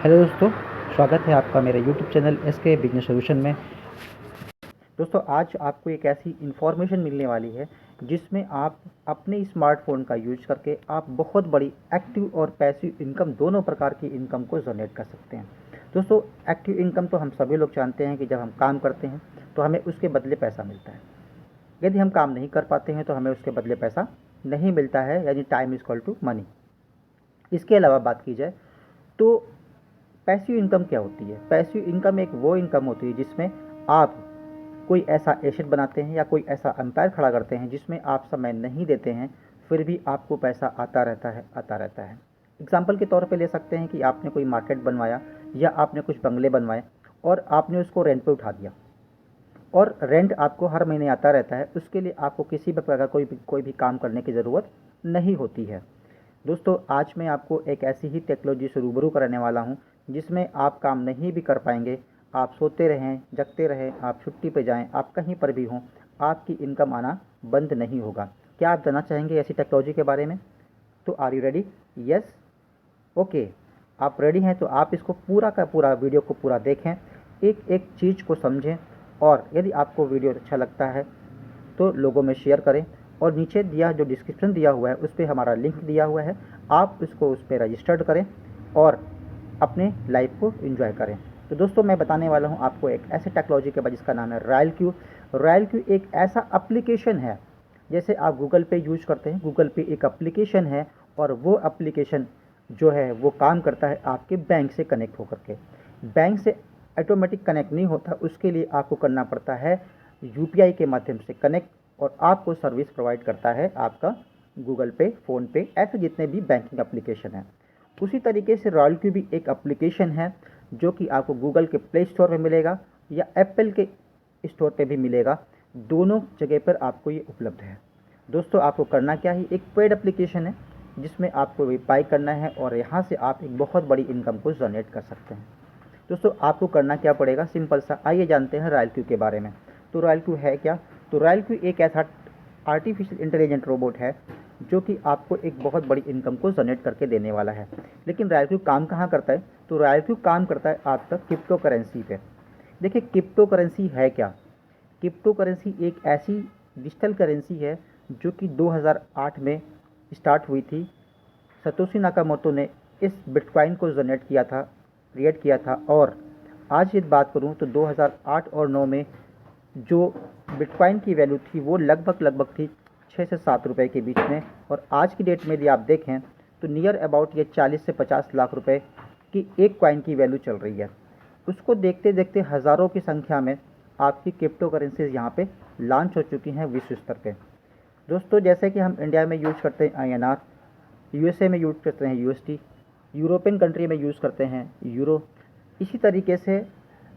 Hello दोस्तों, स्वागत है आपका मेरे YouTube channel SK business solution में। दोस्तों, आज आपको एक ऐसी इन्फॉर्मेशन मिलने वाली है जिसमें आप अपने स्मार्टफोन का यूज करके आप बहुत बड़ी एक्टिव और पैसिव इनकम दोनों प्रकार की इनकम को जनरेट कर सकते हैं। दोस्तों, एक्टिव इनकम तो हम सभी लोग जानते हैं कि जब हम काम करते हैं तो हमें उसके बदले पैसा मिलता है। यदि हम काम नहीं कर पाते हैं तो हमें उसके बदले पैसा नहीं मिलता है, यानी time is equal to money. इसके अलावा बात की जाए तो पैसिव इनकम क्या होती है? पैसिव इनकम एक वो इनकम होती है जिसमें आप कोई ऐसा एसेट बनाते हैं या कोई ऐसा एम्पायर खड़ा करते हैं जिसमें आप समय नहीं देते हैं, फिर भी आपको पैसा आता रहता है। एग्जाम्पल के तौर पे ले सकते हैं कि आपने कोई मार्केट बनवाया या आपने कुछ बंगले बनवाए और आपने उसको रेंट पे उठा दिया और रेंट आपको हर महीने आता रहता है। उसके लिए आपको किसी भी प्रकार का कोई भी काम करने की ज़रूरत नहीं होती है। दोस्तों, आज मैं आपको एक ऐसी ही टेक्नोलॉजी से रूबरू कराने वाला हूं जिसमें आप काम नहीं भी कर पाएंगे, आप सोते रहें, जगते रहें, आप छुट्टी पे जाएं, आप कहीं पर भी हों, आपकी इनकम आना बंद नहीं होगा। क्या आप जानना चाहेंगे ऐसी टेक्नोलॉजी के बारे में? तो are you ready? Yes? Okay, आप रेडी हैं तो आप इसको पूरा का पूरा वीडियो को पूरा देखें, एक एक चीज़ को समझें और यदि आपको वीडियो अच्छा लगता है तो लोगों में शेयर करें और नीचे दिया जो डिस्क्रिप्शन दिया हुआ है उस पर हमारा लिंक दिया हुआ है, आप उसको उस पर रजिस्टर्ड करें और अपने लाइफ को एंजॉय करें। तो दोस्तों, मैं बताने वाला हूं आपको एक ऐसे टेक्नोलॉजी के बाद जिसका नाम है रॉयल क्यू। रॉयल क्यू एक ऐसा एप्लीकेशन है, जैसे आप गूगल पे यूज करते हैं, गूगल पे एक एप्लीकेशन है और वो एप्लीकेशन जो है वो काम करता है आपके बैंक से कनेक्ट होकर के। बैंक से ऑटोमेटिक कनेक्ट नहीं होता, उसके लिए आपको करना पड़ता है यूपीआई के माध्यम से कनेक्ट, और आपको सर्विस प्रोवाइड करता है आपका गूगल पे, फ़ोन पे, ऐसे जितने भी बैंकिंग एप्लीकेशन हैं। उसी तरीके से रॉयल क्यू भी एक एप्लीकेशन है जो कि आपको गूगल के प्ले स्टोर पे मिलेगा या एप्पल के स्टोर पे भी मिलेगा। दोनों जगह पर आपको ये उपलब्ध है। दोस्तों, आपको करना क्या है, एक पेड एप्लीकेशन है जिसमें आपको वेरीफाई करना है और यहाँ से आप एक बहुत बड़ी इनकम को जनरेट कर सकते हैं। दोस्तों, आपको करना क्या पड़ेगा, सिंपल सा, आइए जानते हैं रॉयल क्यू के बारे में। तो रॉयल क्यू है क्या? तो रॉयल क्यू एक ऐसा आर्टिफिशियल इंटेलिजेंट रोबोट है जो कि आपको एक बहुत बड़ी इनकम को जनरेट करके देने वाला है। लेकिन रॉयल क्यू काम कहाँ करता है? तो रॉयल क्यू काम करता है आपका क्रिप्टो करेंसी पे। देखिए, क्रिप्टो करेंसी है क्या? क्रिप्टो करेंसी एक ऐसी डिजिटल करेंसी है जो कि 2008 में स्टार्ट हुई थी। सतोशी नाकामोटो ने इस बिटकॉइन को जनरेट किया था, क्रिएट किया था, और आज ये बात करूं तो 2008 और 9 में जो बिटकॉइन की वैल्यू थी वो लगभग थी 6 से 7 रुपए के बीच में, और आज की डेट में यदि आप देखें तो नियर अबाउट ये 40 से 50 लाख रुपए की एक कॉइन की वैल्यू चल रही है। उसको देखते देखते हज़ारों की संख्या में आपकी क्रिप्टो करेंसीज यहाँ पे लॉन्च हो चुकी हैं विश्व स्तर पे। दोस्तों, जैसे कि हम इंडिया में यूज करते हैं INR, यूएसए में यूज करते हैं USD, यूरोपियन कंट्री में यूज़ करते हैं यूरो, इसी तरीके से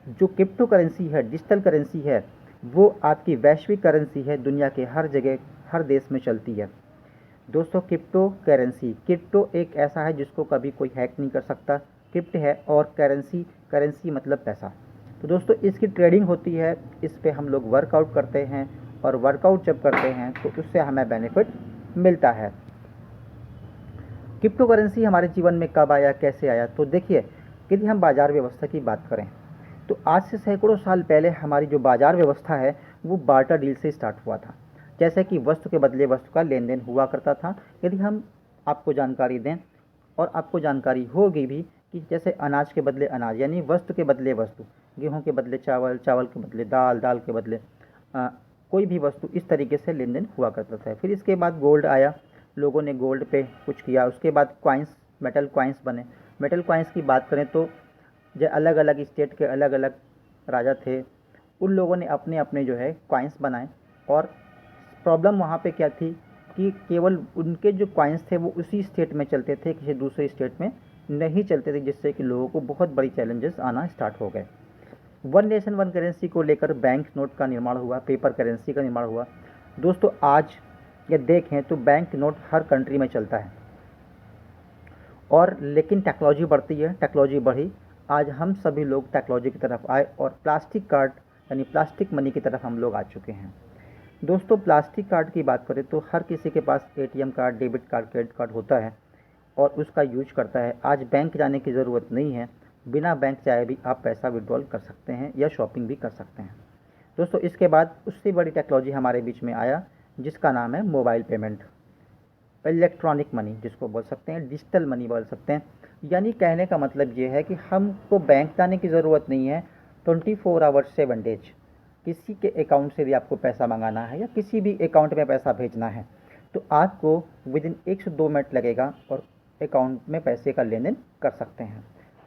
जो क्रिप्टो करेंसी है, डिजिटल करेंसी है, वो आपकी वैश्विक करेंसी है, दुनिया के हर जगह, हर देश में चलती है। दोस्तों, क्रिप्टो एक ऐसा है जिसको कभी कोई हैक नहीं कर सकता। क्रिप्ट है और करेंसी मतलब पैसा। तो दोस्तों, इसकी ट्रेडिंग होती है, इस पे हम लोग वर्कआउट करते हैं और वर्कआउट जब करते हैं तो उससे हमें बेनिफिट मिलता है। क्रिप्टो करेंसी हमारे जीवन में कब आया, कैसे आया? तो देखिए, यदि हम बाजार व्यवस्था की बात करें तो आज से सैकड़ों साल पहले हमारी जो बाजार व्यवस्था है वो बार्टर डील से स्टार्ट हुआ था। जैसे कि वस्तु के बदले वस्तु का लेन देन हुआ करता था। यदि हम आपको जानकारी दें, और आपको जानकारी होगी भी, कि जैसे अनाज के बदले अनाज, यानी वस्तु के बदले वस्तु, गेहूं के बदले चावल, चावल के बदले दाल, दाल के बदले कोई भी वस्तु, इस तरीके से लेन देन हुआ करता था। फिर इसके बाद गोल्ड आया, लोगों ने गोल्ड पे कुछ किया। उसके बाद कॉइन्स, मेटल कॉइन्स बने। मेटल कॉइन्स की बात करें तो जो अलग अलग स्टेट के अलग अलग राजा थे, उन लोगों ने अपने अपने जो है कॉइन्स बनाए। और प्रॉब्लम वहाँ पे क्या थी कि केवल उनके जो कॉइन्स थे वो उसी स्टेट में चलते थे, किसी दूसरे स्टेट में नहीं चलते थे, जिससे कि लोगों को बहुत बड़ी चैलेंजेस आना स्टार्ट हो गए। वन नेशन वन करेंसी को लेकर बैंक नोट का निर्माण हुआ, पेपर करेंसी का निर्माण हुआ। दोस्तों, आज ये देखें तो बैंक नोट हर कंट्री में चलता है, और लेकिन टेक्नोलॉजी बढ़ती है, टेक्नोलॉजी बढ़ी, आज हम सभी लोग टेक्नोलॉजी की तरफ आए और प्लास्टिक कार्ड यानी प्लास्टिक मनी की तरफ हम लोग आ चुके हैं। दोस्तों, प्लास्टिक कार्ड की बात करें तो हर किसी के पास ATM card, debit card, credit card होता है और उसका यूज करता है। आज बैंक जाने की ज़रूरत नहीं है, बिना बैंक जाए भी आप पैसा विड्रॉल कर सकते हैं या शॉपिंग भी कर सकते हैं। दोस्तों इसके बाद उससे बड़ी टेक्नोलॉजी हमारे बीच में आया जिसका नाम है मोबाइल पेमेंट, इलेक्ट्रॉनिक मनी जिसको बोल सकते हैं, डिजिटल मनी बोल सकते हैं। यानी कहने का मतलब ये है कि हमको बैंक जाने की ज़रूरत नहीं है। 24 आवर्स 7 डेज किसी के अकाउंट से भी आपको पैसा मंगाना है या किसी भी अकाउंट में पैसा भेजना है तो आपको विदिन 1 से 2 मिनट लगेगा और अकाउंट में पैसे का लेन देन कर सकते हैं।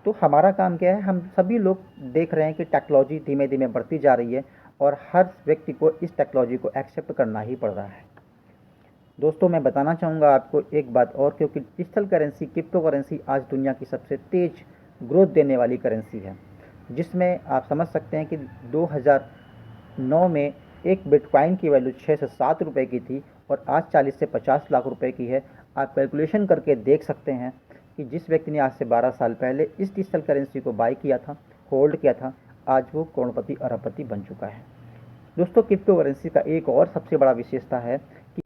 तो हमारा काम क्या है, हम सभी लोग देख रहे हैं कि टेक्नोलॉजी धीमे धीमे बढ़ती जा रही है और हर व्यक्ति को इस टेक्नोलॉजी को एक्सेप्ट करना ही पड़ रहा है। दोस्तों मैं बताना चाहूँगा आपको एक बात और, क्योंकि डिजिटल करेंसी, क्रिप्टो करेंसी आज दुनिया की सबसे तेज ग्रोथ देने वाली करेंसी है, जिसमें आप समझ सकते हैं कि 2009 में एक बिटकॉइन की वैल्यू 6 से 7 रुपए की थी और आज 40 से 50 लाख रुपए की है। आप कैलकुलेशन करके देख सकते हैं कि जिस व्यक्ति ने आज से 12 साल पहले इस डिजिटल करेंसी को बाई किया था, होल्ड किया था, आज वो करोड़पति अरबपति बन चुका है। दोस्तों क्रिप्टो करेंसी का एक और सबसे बड़ा विशेषता है कि,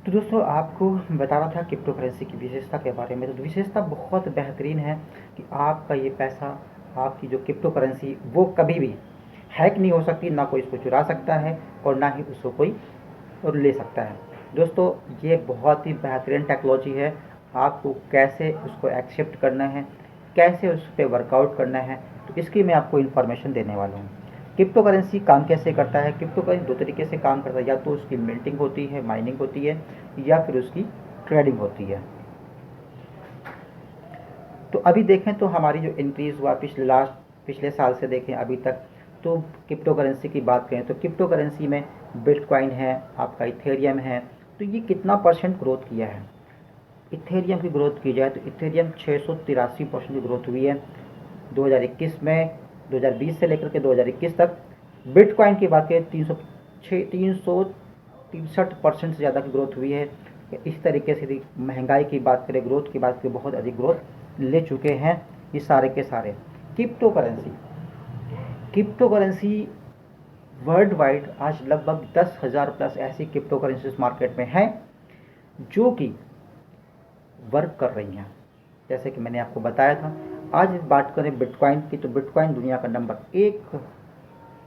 तो दोस्तों आपको बता रहा था क्रिप्टो करेंसी की विशेषता के बारे में। तो विशेषता बहुत बेहतरीन है कि आपका ये पैसा, आपकी जो क्रिप्टो करेंसी वो कभी भी हैक नहीं हो सकती, ना कोई इसको चुरा सकता है और ना ही उसको कोई और ले सकता है। दोस्तों ये बहुत ही बेहतरीन टेक्नोलॉजी है। आपको कैसे उसको एक्सेप्ट करना है, कैसे उस पर वर्कआउट करना है, तो इसकी मैं आपको इन्फॉर्मेशन देने वाला हूँ। क्रिप्टो करेंसी काम कैसे करता है? क्रिप्टो करेंसी 2 तरीके से काम करता है, या तो उसकी मिंटिंग होती है, माइनिंग होती है, या फिर उसकी ट्रेडिंग होती है। तो अभी देखें तो हमारी जो इंक्रीज़ हुआ पिछले साल से देखें अभी तक, तो क्रिप्टो करेंसी की बात करें तो क्रिप्टो करेंसी में बिटकॉइन है, आपका इथेरियम है, तो ये कितना % ग्रोथ किया है। इथेरियम की ग्रोथ की जाए तो इथेरियम 683% की ग्रोथ हुई है 2021 में, 2020 से लेकर के 2021 तक। बिटकॉइन की बात करें 363% से ज़्यादा की ग्रोथ हुई है। इस तरीके से महंगाई की बात करें, ग्रोथ की बात करें, बहुत अधिक ग्रोथ ले चुके हैं ये सारे के सारे। क्रिप्टो करेंसी वर्ल्ड वाइड आज लगभग 10,000 प्लस ऐसी क्रिप्टो करेंसीज मार्केट में हैं जो कि वर्क कर रही हैं। जैसे कि मैंने आपको बताया था, आज बात करें बिटकॉइन की तो बिटकॉइन दुनिया का नंबर 1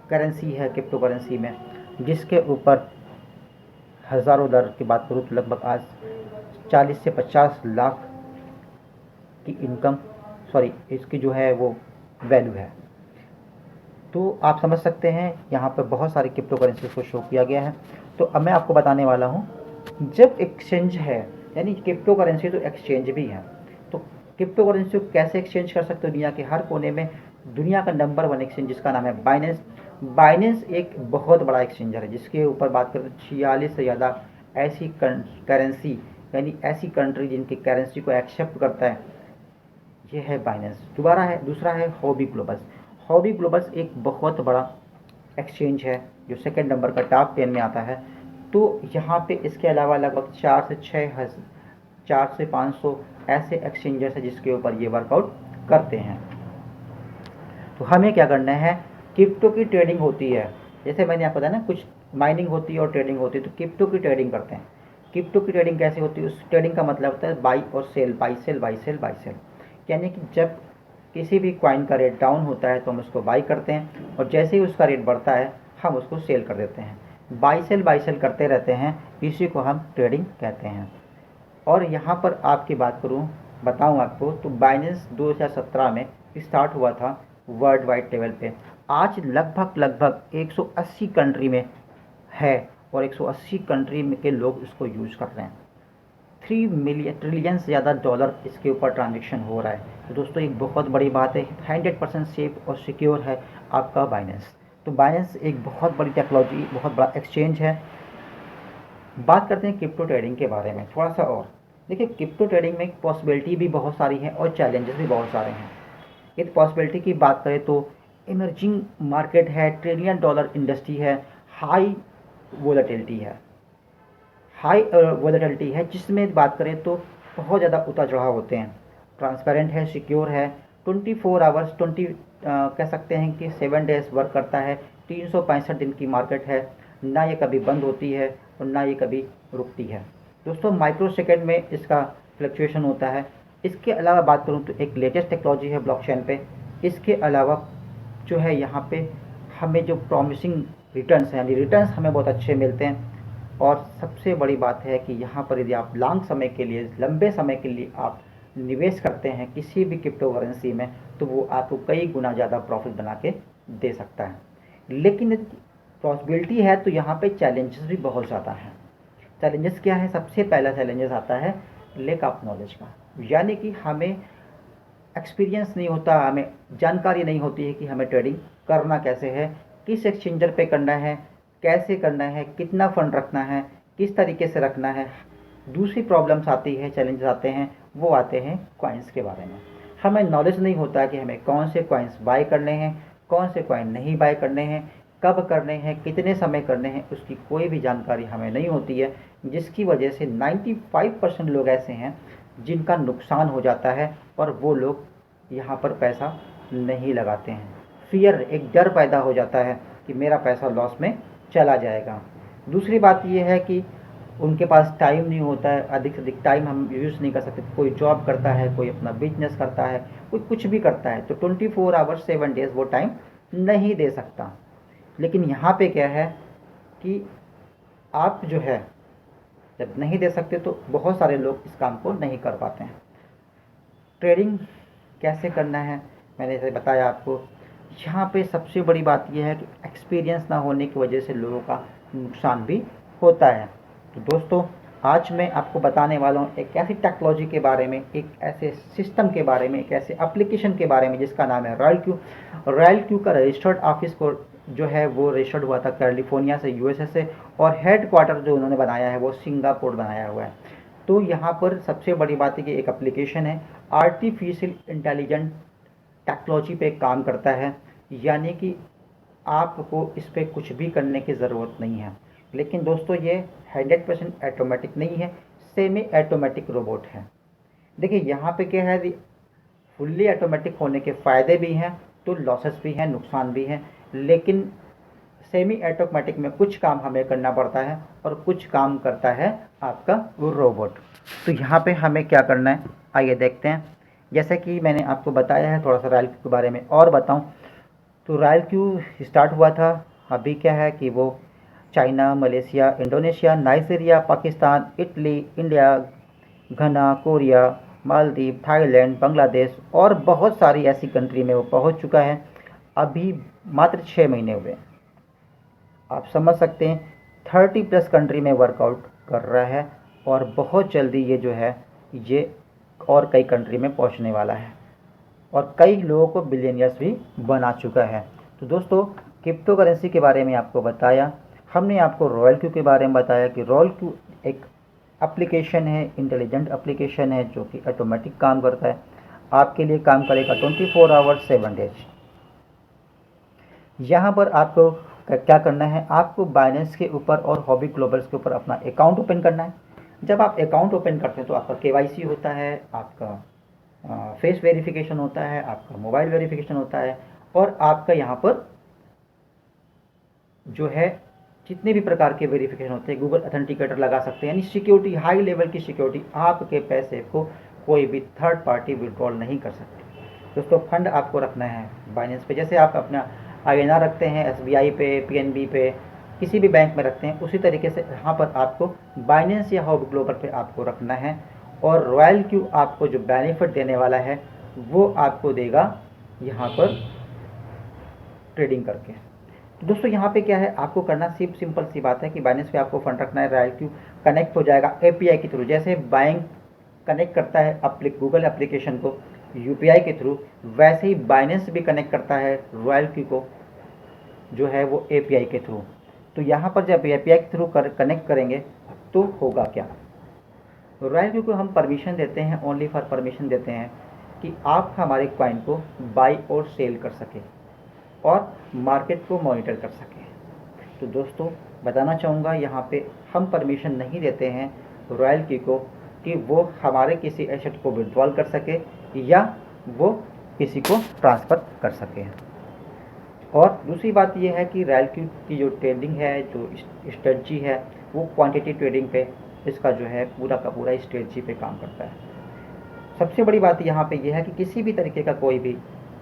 करेंसी है क्रिप्टो करेंसी में, जिसके ऊपर हज़ारों डॉलर की बात करूँ तो लगभग आज 40 से 50 लाख की इसकी जो है वो वैल्यू है। तो आप समझ सकते हैं यहाँ पर बहुत सारी क्रिप्टो करेंसी को शो किया गया है। तो अब मैं आपको बताने वाला हूँ, जब एक्सचेंज है, यानी क्रिप्टो करेंसी तो एक्सचेंज भी है, तो क्रिप्टो करेंसी को कैसे एक्सचेंज कर सकते हो दुनिया के हर कोने में। दुनिया का नंबर 1 एक्सचेंज जिसका नाम है बाइनेंस एक बहुत बड़ा एक्सचेंजर है, जिसके ऊपर बात करें तो 46 से ज़्यादा ऐसी करेंसी, यानी ऐसी कंट्री जिनकी करेंसी को एक्सेप्ट करता है, ये है बाइनेंस। दूसरा है हॉबी ग्लोबल्स एक बहुत बड़ा एक्सचेंज है जो सेकंड नंबर का टॉप 10 में आता है। तो यहाँ पे इसके अलावा लगभग 4 से 500 ऐसे एक्सचेंजर्स हैं जिसके ऊपर ये वर्कआउट करते हैं। तो हमें क्या करना है, क्रिप्टो की ट्रेडिंग होती है, जैसे मैंने आपको बताया ना, कुछ माइनिंग होती है और ट्रेडिंग होती है, तो क्रिप्टो की ट्रेडिंग करते हैं। क्रिप्टो की ट्रेडिंग कैसे होती है? उस ट्रेडिंग का मतलब होता है बाई और सेल, बाई सेल। यानी कि जब किसी भी कॉइन का रेट डाउन होता है तो हम उसको बाई करते हैं और जैसे ही उसका रेट बढ़ता है हम उसको सेल कर देते हैं। बाई सेल करते रहते हैं, इसी को हम ट्रेडिंग कहते हैं। और यहाँ पर आपकी बात बताऊँ आपको, तो बाइनेंस 2017 में स्टार्ट हुआ था वर्ल्ड वाइड लेवल पे। आज लगभग 180 कंट्री में है और 180 कंट्री में के लोग इसको यूज़ कर रहे हैं। 3 ट्रिलियन से ज़्यादा डॉलर इसके ऊपर ट्रांजेक्शन हो रहा है। तो दोस्तों एक बहुत बड़ी बात है, 100% सेफ और सिक्योर है आपका बाइनेंस। तो बाइनेंस एक बहुत बड़ी टेक्नोलॉजी, बहुत बड़ा एक्सचेंज है। बात करते हैं क्रिप्टो ट्रेडिंग के बारे में थोड़ा सा और। देखिए क्रिप्टो ट्रेडिंग में पॉसिबिलिटी भी बहुत सारी हैं और चैलेंजेस भी बहुत सारे हैं। यदि पॉसिबिलिटी की बात करें तो इमर्जिंग मार्केट है, $1 ट्रिलियन इंडस्ट्री है, हाई वोलेटिलिटी है, जिसमें बात करें तो बहुत ज़्यादा उतार चढ़ाव होते हैं। ट्रांसपेरेंट है, सिक्योर है, 24 आवर्स कह सकते हैं कि 7 डेज वर्क करता है, 365 दिन की मार्केट है, ना ये कभी बंद होती है और ना ये कभी रुकती है। दोस्तों माइक्रो सेकेंड में इसका फ्लक्चुएशन होता है, इसके अलावा बात करूँ तो एक लेटेस्ट टेक्नोलॉजी है ब्लॉकचेन पे। इसके अलावा जो है यहाँ पे हमें जो प्रॉमिसिंग रिटर्न्स हैं, यानी रिटर्न्स हमें बहुत अच्छे मिलते हैं। और सबसे बड़ी बात है कि यहाँ पर यदि आप लॉन्ग समय के लिए, लंबे समय के लिए आप निवेश करते हैं किसी भी क्रिप्टो करेंसी में, तो वो आपको कई गुना ज़्यादा प्रॉफिट बना के दे सकता है। लेकिन पॉसिबिलिटी है तो यहाँ पे चैलेंजेस भी बहुत ज़्यादा हैं। चैलेंजेस क्या है? सबसे पहला चैलेंजेस आता है लैक ऑफ नॉलेज का, यानी कि हमें एक्सपीरियंस नहीं होता, हमें जानकारी नहीं होती है कि हमें ट्रेडिंग करना कैसे है, किस एक्सचेंजर पे करना है, कैसे करना है, कितना फंड रखना है, किस तरीके से रखना है। दूसरी प्रॉब्लम्स आती है, चैलेंजेस आते हैं, वो आते हैं कॉइन्स के बारे में। हमें नॉलेज नहीं होता कि हमें कौन से कॉइन्स बाय करने हैं, कौन से कॉइन नहीं बाय करने हैं, कब करने हैं, कितने समय करने हैं, उसकी कोई भी जानकारी हमें नहीं होती है, जिसकी वजह से 95% लोग ऐसे हैं जिनका नुकसान हो जाता है और वो लोग यहाँ पर पैसा नहीं लगाते हैं। फियर, एक डर पैदा हो जाता है कि मेरा पैसा लॉस में चला जाएगा। दूसरी बात ये है कि उनके पास टाइम नहीं होता है, अधिक से अधिक टाइम हम यूज़ नहीं कर सकते। कोई जॉब करता है, कोई अपना बिजनेस करता है, कोई कुछ भी करता है, तो 24 आवर्स 7 डेज़ वो टाइम नहीं दे सकता। लेकिन यहाँ पे क्या है कि आप जो है जब नहीं दे सकते तो बहुत सारे लोग इस काम को नहीं कर पाते हैं। ट्रेडिंग कैसे करना है मैंने जैसे बताया आपको। यहाँ पे सबसे बड़ी बात यह है कि एक्सपीरियंस ना होने की वजह से लोगों का नुकसान भी होता है। तो दोस्तों, आज मैं आपको बताने वाला हूँ एक ऐसी टेक्नोलॉजी के बारे में, एक ऐसे सिस्टम के बारे में, एक ऐसे एप्लीकेशन के बारे में जिसका नाम है रॉयल क्यू। रॉयल क्यू का रजिस्टर्ड ऑफिस को जो है वो रजिस्टर्ड हुआ था कैलिफोर्निया से, यूएसए से, और हेड क्वार्टर जो उन्होंने बनाया है वो सिंगापुर बनाया हुआ है। तो यहाँ पर सबसे बड़ी बात है कि एक एप्लीकेशन है, आर्टिफिशियल इंटेलिजेंट टेक्नोलॉजी पे काम करता है, यानी कि आपको इस पर कुछ भी करने की ज़रूरत नहीं है। लेकिन दोस्तों, ये 100% ऑटोमेटिक नहीं है, सेमी ऑटोमेटिक रोबोट है। देखिए यहाँ पे क्या है, फुल्ली ऑटोमेटिक होने के फ़ायदे भी हैं तो लॉसेस भी हैं, नुकसान भी हैं। लेकिन सेमी ऑटोमेटिक में कुछ काम हमें करना पड़ता है और कुछ काम करता है आपका वो रोबोट। तो यहाँ पे हमें क्या करना है, आइए देखते हैं। जैसे कि मैंने आपको बताया है, थोड़ा सा रॉयल क्यू के बारे में और बताऊं तो रॉयल क्यू स्टार्ट हुआ था, अभी क्या है कि वो China, Malaysia, Indonesia, Nigeria, Pakistan, Italy, India, घना, कोरिया, मालदीव, थाईलैंड, बांग्लादेश और बहुत सारी ऐसी कंट्री में वो पहुंच चुका है। अभी मात्र 6 महीने हुए। आप समझ सकते हैं 30+ कंट्री में वर्कआउट कर रहा है और बहुत जल्दी ये जो है ये और कई कंट्री में पहुंचने वाला है और कई लोगों को बिलियनियर्स भी बना चुका है। तो दोस्तों, क्रिप्टो करेंसी के बारे में आपको बताया, हमने आपको रॉयल क्यू के बारे में बताया कि रॉयल क्यू एक एप्लीकेशन है, इंटेलिजेंट एप्लीकेशन है जो कि ऑटोमेटिक काम करता है, आपके लिए काम करेगा 24 आवर्स 7 डेज। यहाँ पर आपको क्या करना है, आपको बाइनेंस के ऊपर और हॉबी ग्लोबल्स के ऊपर अपना अकाउंट ओपन करना है। जब आप अकाउंट ओपन करते हैं तो आपका केवाईसी होता है, आपका फेस वेरिफिकेशन होता है, आपका मोबाइल वेरिफिकेशन होता है और आपका यहाँ पर जो है जितने भी प्रकार के वेरिफिकेशन होते हैं, गूगल अथेंटिकेटर लगा सकते हैं, यानी सिक्योरिटी, हाई लेवल की सिक्योरिटी। आपके पैसे को कोई भी थर्ड पार्टी विड्रॉल नहीं कर सकते। दोस्तों, फंड आपको रखना है बाइनेंस पे, जैसे आप अपना INR रखते हैं SBI पे, PNB पे, किसी भी बैंक में रखते हैं, उसी तरीके से यहाँ पर आपको बाइनेंस या हॉबी ग्लोबल पे आपको रखना है। और रॉयल क्यू आपको जो बेनिफिट देने वाला है वो आपको देगा यहाँ पर ट्रेडिंग करके। तो दोस्तों, यहाँ पे क्या है, आपको करना सिंपल सी बात है कि बाइनेंस पे आपको फंड रखना है, रॉयल क्यू कनेक्ट हो जाएगा API के थ्रू। जैसे बैंक कनेक्ट करता है गूगल एप्लीकेशन को UPI के थ्रू, वैसे ही बाइनेंस भी कनेक्ट करता है रॉयल क्यू को जो है वो API के थ्रू। तो यहाँ पर जब API के थ्रू कनेक्ट करेंगे तो होगा क्या, रॉयल क्यू को हम परमिशन देते हैं, ओनली फॉर परमिशन देते हैं कि आप हमारे कॉइन को बाई और सेल कर सकें और मार्केट को मॉनिटर कर सकें। तो दोस्तों, बताना चाहूँगा यहाँ पे हम परमिशन नहीं देते हैं रॉयल क्यू को कि वो हमारे किसी एसेट को विड्रॉल कर सके या वो किसी को ट्रांसफ़र कर सके। और दूसरी बात ये है कि रॉयल क्यू की जो ट्रेडिंग है, जो स्ट्रेटजी है, वो क्वांटिटी ट्रेडिंग पे इसका जो है पूरा का पूरा स्ट्रेटजी पे काम करता है। सबसे बड़ी बात यहाँ पे यह है कि किसी भी तरीके का कोई भी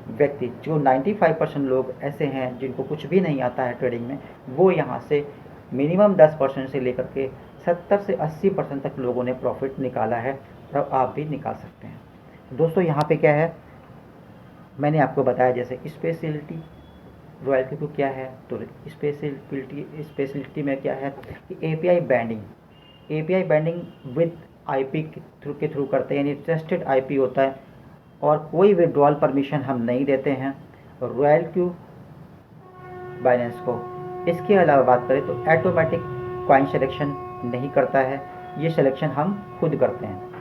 व्यक्ति, जो 95% लोग ऐसे हैं जिनको कुछ भी नहीं आता है ट्रेडिंग में, वो यहाँ से मिनिमम 10% से लेकर के 70 से 80% तक लोगों ने प्रॉफिट निकाला है, और आप भी निकाल सकते हैं। दोस्तों यहाँ पे क्या है, मैंने आपको बताया जैसे स्पेशलिटी रॉयल्टी को क्या है, तो स्पेशलिटी में क्या है कि एपीआई बैंडिंग विद आईपी के थ्रू करते हैं, यानी ट्रस्टेड आईपी होता है, और कोई विड्रॉल परमिशन हम नहीं देते हैं रॉयल क्यू बाइनेंस को। इसके अलावा बात करें तो ऑटोमेटिक कॉइन सिलेक्शन नहीं करता है, ये सिलेक्शन हम खुद करते हैं।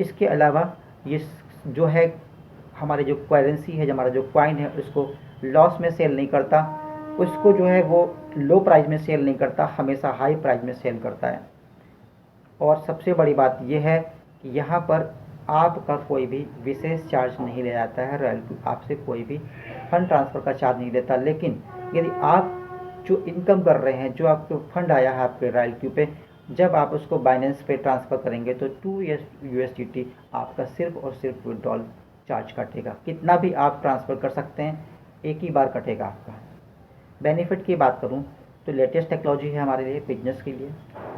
इसके अलावा ये जो है हमारे जो करेंसी है, जो हमारा जो कॉइन है, उसको लॉस में सेल नहीं करता, उसको जो है वो लो प्राइस में सेल नहीं करता, हमेशा हाई प्राइस में सेल करता है। और सबसे बड़ी बात यह है कि यहाँ पर आपका कोई भी विशेष चार्ज नहीं लिया जाता है, रॉयल क्यू आपसे कोई भी फंड ट्रांसफ़र का चार्ज नहीं लेता। लेकिन यदि आप जो इनकम कर रहे हैं, जो आपको फंड आया है आपके रॉयल क्यू पे, जब आप उसको बाइनेंस पे ट्रांसफ़र करेंगे तो 2 USDT आपका सिर्फ और सिर्फ विड्रॉल चार्ज कटेगा। कितना भी आप ट्रांसफ़र कर सकते हैं, एक ही बार कटेगा आपका। बेनिफिट की बात करूं तो लेटेस्ट टेक्नोलॉजी है हमारे लिए, बिजनेस के लिए।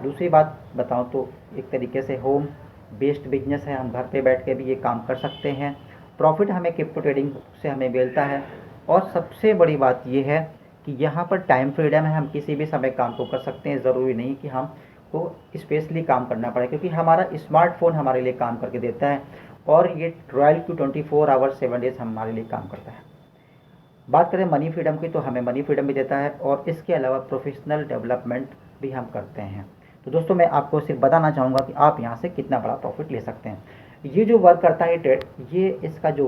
दूसरी बात बताऊं तो एक तरीके से होम बेस्ड बिजनेस है, हम घर पे बैठ के भी ये काम कर सकते हैं। प्रॉफिट हमें क्रिप्टो ट्रेडिंग से हमें मिलता है। और सबसे बड़ी बात ये है कि यहाँ पर टाइम फ्रीडम है, हम किसी भी समय काम को कर सकते हैं, ज़रूरी नहीं कि हमको स्पेशली काम करना पड़े, क्योंकि हमारा स्मार्टफोन हमारे लिए काम करके देता है, और ये रॉयल क्यू 24 आवर्स 7 डेज हमारे लिए काम करता है। बात करें मनी फ्रीडम की, तो हमें मनी फ्रीडम भी देता है, और इसके अलावा प्रोफेशनल डेवलपमेंट भी हम करते हैं। तो दोस्तों मैं आपको सिर्फ बताना चाहूँगा कि आप यहाँ से कितना बड़ा प्रॉफिट ले सकते हैं। ये जो वर्क करता है ट्रेड, ये इसका जो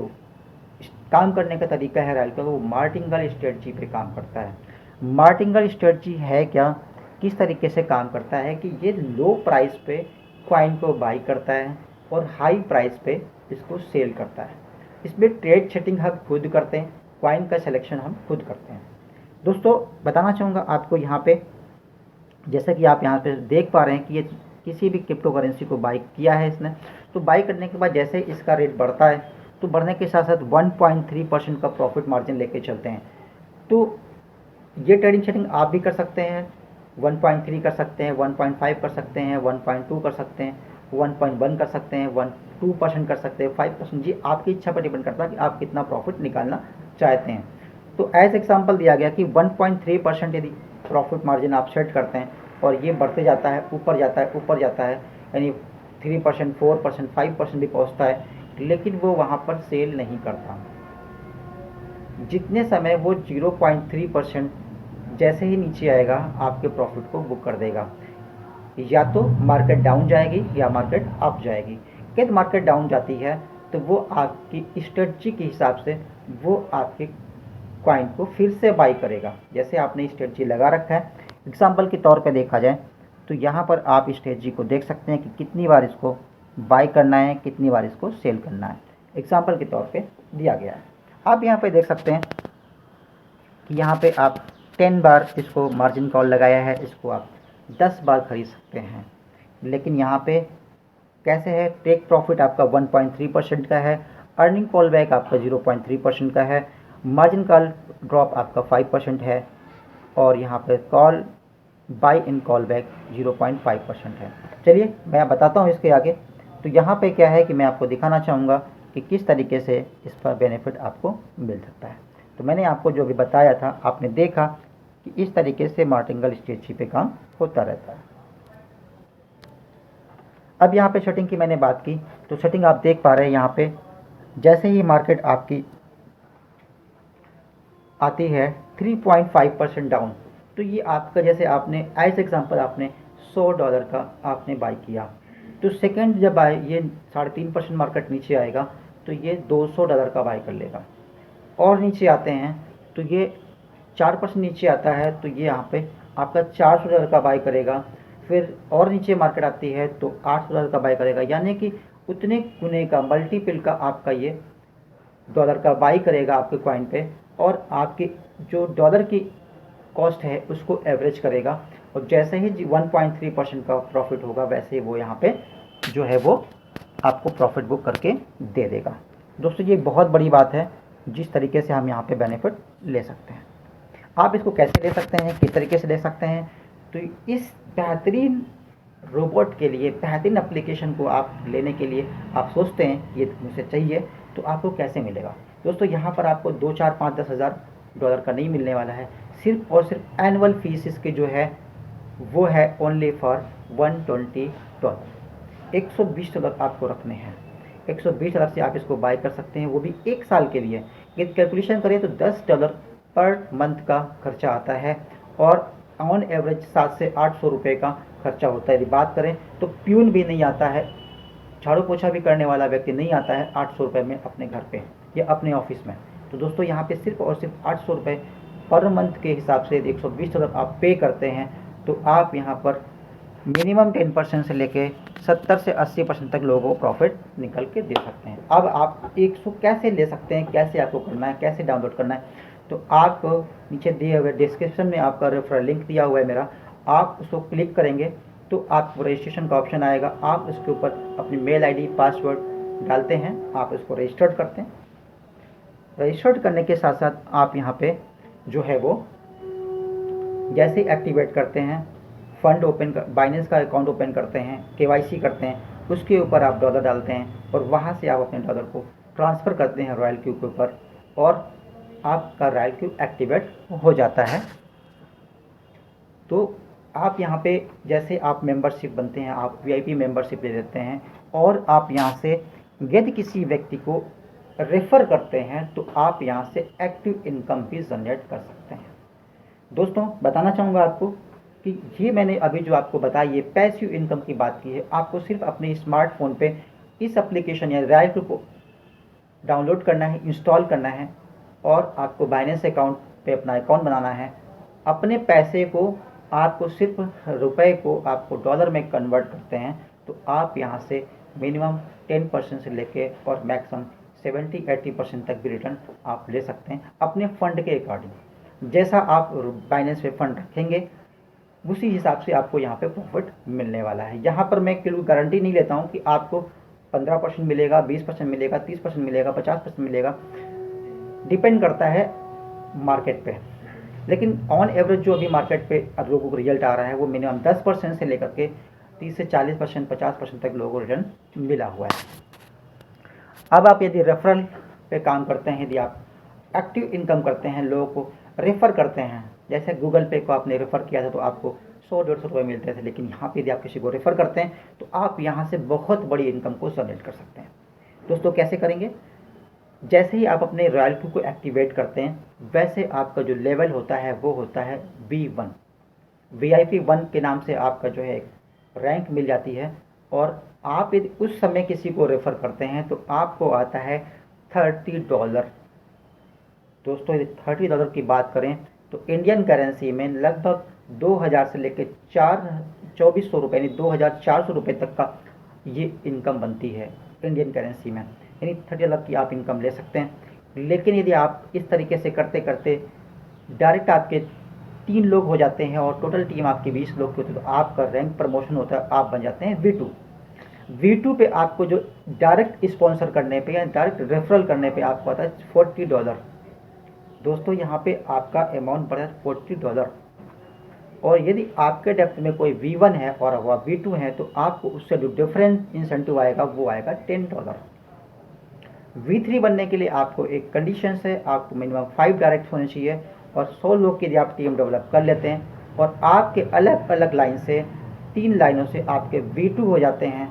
काम करने का तरीका है रॉयल का, वो मार्टिंगल स्ट्रेटजी पे काम करता है। मार्टिंगल स्ट्रेटजी है क्या, किस तरीके से काम करता है कि ये लो प्राइस पे कॉइन को बाई करता है और हाई प्राइस पे इसको सेल करता है। इसमें ट्रेड सेटिंग हम खुद करते हैं, कॉइन का सिलेक्शन हम खुद करते हैं। दोस्तों बताना चाहूँगा आपको यहाँ पे, जैसा कि आप यहाँ पे देख पा रहे हैं कि ये किसी भी क्रिप्टो करेंसी को बाई किया है इसने, तो बाई करने के बाद जैसे इसका रेट बढ़ता है, तो बढ़ने के साथ साथ 1.3% का प्रॉफिट मार्जिन लेके चलते हैं। तो ये ट्रेडिंग सेटिंग आप भी कर सकते हैं, 1.3 कर सकते हैं, 1.5 कर सकते हैं, 1.2 कर सकते हैं, 1.1 कर सकते हैं, 2% कर सकते हैं, 5%। ये आपकी इच्छा पर डिपेंड करता है कि आप कितना प्रॉफिट निकालना चाहते हैं। तो एज एग्जाम्पल दिया गया कि 1.3% यदि प्रॉफिट मार्जिन आप सेट करते हैं, और ये बढ़ते जाता है, ऊपर जाता है, ऊपर जाता है, यानी 3%, 4%, 5% भी पहुँचता है, लेकिन वो वहाँ पर सेल नहीं करता। जितने समय वो 0.3% जैसे ही नीचे आएगा, आपके प्रॉफिट को बुक कर देगा। या तो मार्केट डाउन जाएगी या मार्केट अप जाएगी। यदि मार्केट डाउन जाती है तो वो आपकी स्ट्रेटजी के हिसाब से वो आपके कॉइन को फिर से बाई करेगा। जैसे आपने स्ट्रेटजी लगा रखा है, एग्जांपल के तौर पे देखा जाए तो यहाँ पर आप स्ट्रेटजी को देख सकते हैं कि कितनी बार इसको बाई करना है, कितनी बार इसको सेल करना है। एग्जांपल के तौर पे दिया गया है। आप यहाँ पे देख सकते हैं कि यहाँ पे आप 10 बार इसको मार्जिन कॉल लगाया है, इसको आप 10 बार खरीद सकते हैं। लेकिन यहाँ पे कैसे है, टेक प्रॉफिट आपका 1.3% का है, अर्निंग कॉल बैक आपका 0.3% का है, मार्जिन कॉल ड्रॉप आपका 5% है, और यहाँ पे call by in call back 0.5% है। चलिए मैं बताता हूँ इसके आगे। तो यहाँ पे क्या है कि मैं आपको दिखाना चाहूँगा कि किस तरीके से इस पर बेनिफिट आपको मिल सकता है। तो मैंने आपको जो भी बताया था, आपने देखा कि इस तरीके से मार्टिंगल स्ट्रेटजी पे काम होता रहता है। अब यहाँ पे सेटिंग की मैंने बात की, तो सेटिंग आप देख पा रहे हैं यहाँ पे, जैसे ही मार्केट आपकी आती है 3.5% डाउन, तो ये आपका, जैसे आपने एज एग्जांपल आपने $100 का आपने बाई किया, तो सेकंड जब आए ये 3.5% मार्केट नीचे आएगा तो ये $200 का बाई कर लेगा। और नीचे आते हैं तो ये 4% नीचे आता है, तो ये यहाँ पे आपका $400 का बाई करेगा। फिर और नीचे मार्केट आती है तो $800 का बाई करेगा, यानी कि उतने गुने का, मल्टीपल का आपका ये डॉलर का बाई करेगा आपके कॉइन पे, और आपकी जो डॉलर की कॉस्ट है उसको एवरेज करेगा। और जैसे ही 1.3% का प्रॉफिट होगा, वैसे ही वो यहाँ पे जो है वो आपको प्रॉफिट बुक करके दे देगा। दोस्तों ये बहुत बड़ी बात है जिस तरीके से हम यहाँ पे बेनिफिट ले सकते हैं। आप इसको कैसे ले सकते हैं, किस तरीके से ले सकते हैं, तो इस बेहतरीन रोबोट के लिए, बेहतरीन एप्लीकेशन को आप लेने के लिए आप सोचते हैं ये मुझे चाहिए, तो आपको कैसे मिलेगा। दोस्तों यहाँ पर आपको 2, 4, 5, 10 हज़ार डॉलर का नहीं मिलने वाला है, सिर्फ और सिर्फ एनुअल फीस इसके जो है वो है ओनली फॉर $120। $120 आपको रखने हैं। $120 से आप इसको बाय कर सकते हैं, वो भी 1 साल के लिए। यदि कैलकुलेशन करें तो $10 पर मंथ का खर्चा आता है और ऑन एवरेज 700 से 800 रुपये का खर्चा होता है। यदि बात करें तो प्यून भी नहीं आता है, झाड़ू पोछा भी करने वाला व्यक्ति नहीं आता है 800 रुपये में अपने घर पे या अपने ऑफिस में। तो दोस्तों यहाँ पे सिर्फ और सिर्फ 800 रुपये पर मंथ के हिसाब से $120 आप पे करते हैं, तो आप यहाँ पर मिनिमम 10% से लेके 70 से 80% तक लोगों को प्रॉफिट निकल के दे सकते हैं। अब आप 100 कैसे ले सकते हैं, कैसे आपको करना है, कैसे डाउनलोड करना है, तो आप नीचे दिए हुए डिस्क्रिप्शन में आपका रेफरल लिंक दिया हुआ है मेरा, आप उसको क्लिक करेंगे तो आपको रजिस्ट्रेशन का ऑप्शन आएगा। आप इसके ऊपर अपनी मेल आईडी पासवर्ड डालते हैं, आप इसको रजिस्टर्ड करते हैं। रजिस्टर्ड करने के साथ साथ आप यहाँ पे जो है वो जैसे एक्टिवेट करते हैं, फंड ओपन कर, बाइनेंस का अकाउंट ओपन करते हैं, केवाईसी करते हैं, उसके ऊपर आप डॉलर डालते हैं और वहाँ से आप अपने डॉलर को ट्रांसफ़र करते हैं रॉयल क्यू के ऊपर और आपका रॉयल क्यू एक्टिवेट हो जाता है। तो आप यहाँ पे जैसे आप मेंबरशिप बनते हैं, आप वीआईपी मेंबरशिप ले लेते हैं और आप यहाँ से यदि किसी व्यक्ति को रेफ़र करते हैं तो आप यहाँ से एक्टिव इनकम भी जनरेट कर सकते हैं। दोस्तों बताना चाहूँगा आपको कि ये मैंने अभी जो आपको बताया ये पैसिव इनकम की बात की है। आपको सिर्फ अपने स्मार्टफोन पे इस एप्लीकेशन या रॉयल क्यू को डाउनलोड करना है, इंस्टॉल करना है और आपको बाइनेंस अकाउंट पे अपना अकाउंट बनाना है। अपने पैसे को आपको सिर्फ रुपए को आपको डॉलर में कन्वर्ट करते हैं तो आप यहाँ से मिनिमम 10% से लेके और मैक्सिमम 70-80% तक भी रिटर्न आप ले सकते हैं अपने फंड के अकॉर्डिंग। जैसा आप बाइनेंस पे फंड रखेंगे उसी हिसाब से आपको यहाँ पे प्रॉफिट मिलने वाला है। यहाँ पर मैं कोई गारंटी नहीं लेता हूँ कि आपको 15% मिलेगा, 20% मिलेगा, 30% मिलेगा, 50% मिलेगा, डिपेंड करता है मार्केट पे। लेकिन ऑन एवरेज जो अभी मार्केट पे लोगों को रिजल्ट आ रहा है वो मिनिमम 10% से लेकर के 30 से 40%, 50% तक लोगों को रिटर्न मिला हुआ है। अब आप यदि रेफरल पे काम करते हैं, यदि आप एक्टिव इनकम करते हैं, लोगों को रेफ़र करते हैं, जैसे गूगल पे को आपने रेफ़र किया था तो आपको 100-150 रुपये मिलते थे, लेकिन यहाँ पे यदि आप किसी को रेफ़र करते हैं तो आप यहाँ से बहुत बड़ी इनकम को जनरेट कर सकते हैं। दोस्तों कैसे करेंगे, जैसे ही आप अपने रॉयल क्यू को एक्टिवेट करते हैं वैसे आपका जो लेवल होता है वो होता है V1, VIP 1 के नाम से आपका जो है रैंक मिल जाती है और आप यदि उस समय किसी को रेफ़र करते हैं तो आपको आता है $30। दोस्तों यदि $30 की बात करें तो इंडियन करेंसी में लगभग 2000 से लेकर 2400 रुपये यानी 2400 रुपये तक का ये इनकम बनती है इंडियन करेंसी में, यानी $30 की आप इनकम ले सकते हैं। लेकिन यदि आप इस तरीके से करते करते डायरेक्ट आपके 3 लोग हो जाते हैं और टोटल टीम आपकी 20 लोग की होती है तो आपका रैंक प्रमोशन होता है, आप बन जाते हैं V2। V2 पे आपको जो डायरेक्ट स्पॉन्सर करने पे या डायरेक्ट रेफरल करने पे आपको आता है $40। दोस्तों यहाँ पे आपका अमाउंट बढ़ा है $40 और यदि आपके डेप्थ में कोई V1 है और वह V2 है तो आपको उससे जो डिफरेंट इंसेंटिव आएगा वो आएगा $10। V3 बनने के लिए आपको एक कंडीशन है, आपको मिनिमम 5 डायरेक्ट होने चाहिए और 100 लोग की यदि आप टीम डेवलप कर लेते हैं और आपके अलग अलग लाइन से 3 लाइनों से आपके V2 हो जाते हैं,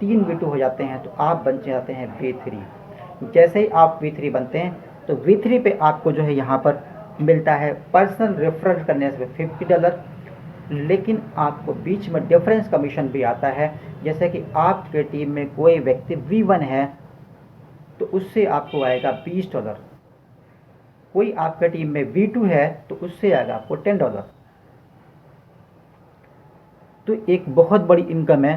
3 V2 हो जाते हैं तो आप बन जाते हैं V3। जैसे ही आप V3 बनते हैं तो V3 पे आपको जो है यहाँ पर मिलता है पर्सनल रेफरल करने से $50, लेकिन आपको बीच में डिफरेंस कमीशन भी आता है। जैसे कि आपके टीम में कोई व्यक्ति V1 है तो उससे आपको आएगा $20, कोई आपके टीम में V2 है तो उससे आएगा आपको $10। तो एक बहुत बड़ी इनकम है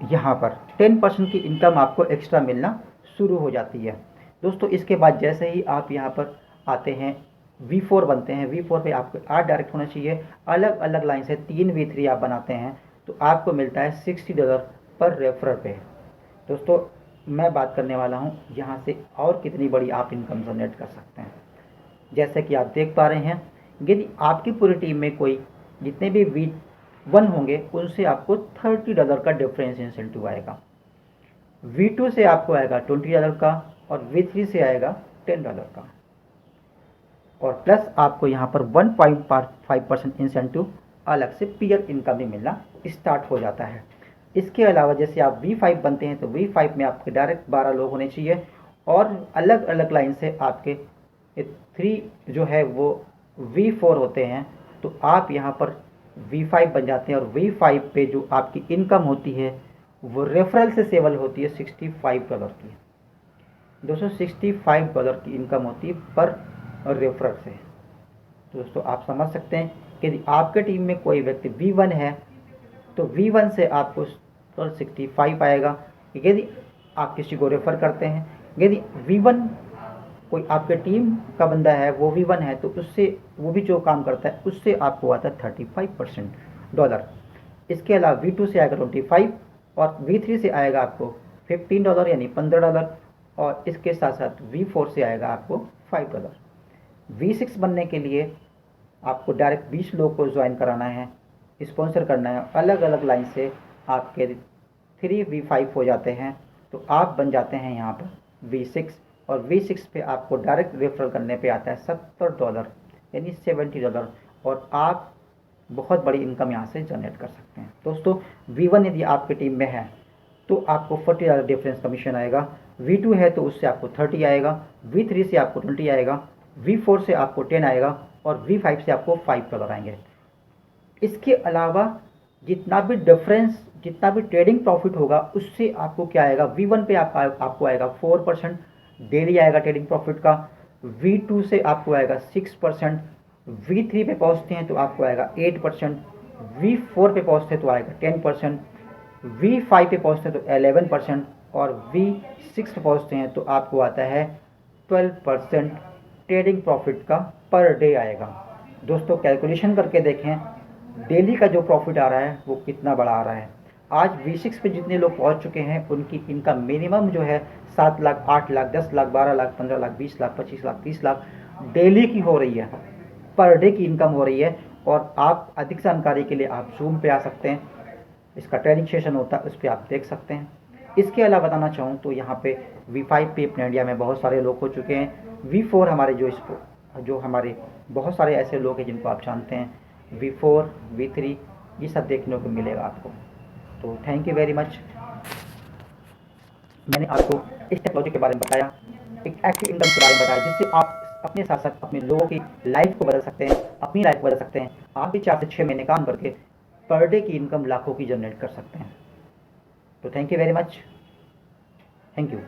यहाँ पर, 10% की इनकम आपको एक्स्ट्रा मिलना शुरू हो जाती है। दोस्तों इसके बाद जैसे ही आप यहाँ पर आते हैं V4 बनते हैं, V4 पे आपको 8 डायरेक्ट होना चाहिए, अलग अलग लाइन से 3 V3 आप बनाते हैं तो आपको मिलता है $60 पर रेफरल पे। दोस्तों मैं बात करने वाला हूँ यहाँ से और कितनी बड़ी आप इनकम जनरेट कर सकते हैं। जैसे कि आप देख पा रहे हैं, यदि आपकी पूरी टीम में कोई जितने भी V1 होंगे उनसे आपको $30 का डिफरेंस इंसेंटिव आएगा। V2 से आपको आएगा $20 का और V3 से आएगा $10 का, और प्लस आपको यहाँ पर 1.5% इंसेंटिव अलग से पीयर इनकम भी मिलना स्टार्ट हो जाता है। इसके अलावा जैसे आप V5 बनते हैं तो V5 में आपके डायरेक्ट 12 लोग होने चाहिए, और अलग अलग लाइन से आपके 3 जो है वो V4 होते हैं, तो आप यहाँ पर V5 बन जाते हैं। और V5 पे जो आपकी इनकम होती है वो रेफरल से सेवल होती है $65 की। $65 की इनकम होती है पर रेफरल से। दोस्तों आप समझ सकते हैं कि यदि आपके टीम में कोई व्यक्ति V1 है तो V1 से आपको 65 आएगा। यदि आप किसी को रेफर करते हैं, यदि V1 कोई आपके टीम का बंदा है वो V1 है तो उससे वो भी जो काम करता है उससे आपको आता है $35। इसके अलावा V2 से आएगा 25 और V3 से आएगा आपको $15 यानी $15, और इसके साथ साथ V4 से आएगा आपको $5। V6 बनने के लिए आपको डायरेक्ट 20 लोग को ज्वाइन कराना है, स्पॉन्सर करना है। अलग अलग लाइन से आपके 3V5 हो जाते हैं तो आप बन जाते हैं यहाँ पर V6, और V6 पे आपको डायरेक्ट रेफरल करने पे आता है $70 यानी $70, और आप बहुत बड़ी इनकम यहाँ से जनरेट कर सकते हैं। दोस्तों V1 यदि आपकी टीम में है तो आपको $40 डिफरेंस कमीशन आएगा, V2 है तो उससे आपको 30 आएगा, V3 से आपको 20 आएगा, V4 से आपको 10 आएगा और V5 से आपको $5 आएंगे। इसके अलावा जितना भी डिफरेंस, जितना भी ट्रेडिंग प्रॉफिट होगा उससे आपको क्या आएगा, V1 पे आपको आएगा 4% डेली आएगा ट्रेडिंग प्रॉफिट का, V2 से आपको आएगा 6%, V3 पे पहुंचते हैं तो आपको आएगा 8%, V4 पे पहुंचते हैं तो आएगा 10%, V5 पे पहुंचते हैं तो 11%, और V6 पे पहुंचते हैं तो आपको आता है 12% ट्रेडिंग प्रॉफिट का पर डे आएगा। दोस्तों कैलकुलेशन करके देखें डेली का जो प्रॉफिट आ रहा है वो कितना बड़ा आ रहा है। आज V6 पे जितने लोग पहुंच चुके हैं उनकी इनकम मिनिमम जो है 7 लाख, 8 लाख, 10 लाख, 12 लाख, 15 लाख, 20 लाख, 25 लाख, 30 लाख डेली की हो रही है, पर डे की इनकम हो रही है। और आप अधिक जानकारी के लिए आप जूम पे आ सकते हैं, इसका ट्रेनिंग सेशन होता है उस पर आप देख सकते हैं। इसके अलावा बताना चाहूँ तो यहाँ पे V5 पे अपने इंडिया में बहुत सारे लोग हो चुके हैं। V4 हमारे जो हमारे बहुत सारे ऐसे लोग हैं जिनको आप जानते हैं, V4, V3 ये सब देखने को मिलेगा आपको। तो थैंक यू वेरी मच। मैंने आपको इस टेक्नोलॉजी के बारे में बताया, एक एक्टिव इनकम के बारे में बताया, जिससे आप अपने साथ साथ अपने लोगों की लाइफ को बदल सकते हैं, अपनी लाइफ को बदल सकते हैं। आप भी 4 से 6 महीने काम करके पर डे की इनकम लाखों की जनरेट कर सकते हैं। तो thank you very much, thank you.